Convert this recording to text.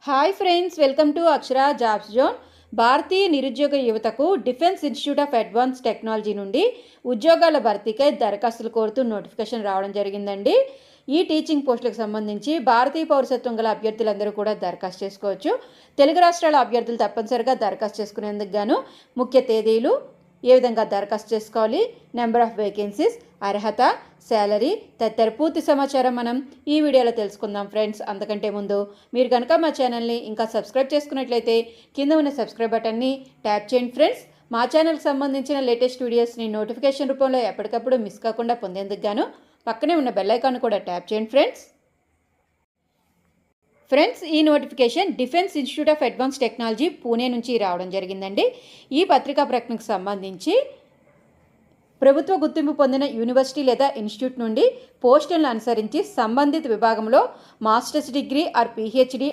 Hi friends, welcome to Akshara jobs zone. భారతీయ నిరుద్యోగ యువతకు defence institute of advance technology నుండి ఉద్యోగాల భర్తీకై దరఖాస్తులు కోరుతూ నోటిఫికేషన్ రావడం జరిగిందండి. ఈ టీచింగ్ పోస్టులకు సంబంధించి భారతీయ పౌరసత్వం గల అభ్యర్థులందరూ కూడా దరఖాస్తు చేసుకోవచ్చు. తెలుగు రాష్ట్రాల అభ్యర్థులు తప్పనిసరిగా దరఖాస్తు చేసుకునేందుకు గాను ముఖ్య తేదీలు, ఏ విధంగా దరఖాస్తు చేసుకోవాలి, నెంబర్ ఆఫ్ వేకెన్సీస్, అర్హత, శాలరీ తదితర పూర్తి సమాచారం మనం ఈ వీడియోలో తెలుసుకుందాం ఫ్రెండ్స్. అంతకంటే ముందు మీరు కనుక మా ఛానల్ని ఇంకా సబ్స్క్రైబ్ చేసుకున్నట్లయితే కింద ఉన్న సబ్స్క్రైబ్ బటన్ని ట్యాప్ చేయండి ఫ్రెండ్స్. మా ఛానల్కి సంబంధించిన లేటెస్ట్ వీడియోస్ని నోటిఫికేషన్ రూపంలో ఎప్పటికప్పుడు మిస్ కాకుండా పొందేందుకు గాను పక్కనే ఉన్న బెల్ ఐకాన్ కూడా ట్యాప్ చేయండి ఫ్రెండ్స్. ఈ notification defence institute of advance technology Pune నుంచి రావడం జరిగిందండి. ఈ పత్రికా ప్రకటనకు సంబంధించి ప్రభుత్వ గుర్తింపు పొందిన యూనివర్సిటీ లేదా ఇన్స్టిట్యూట్ నుండి పోస్టులను అనుసరించి సంబంధిత విభాగంలో మాస్టర్స్ డిగ్రీ ఆర్ పిహెచ్డి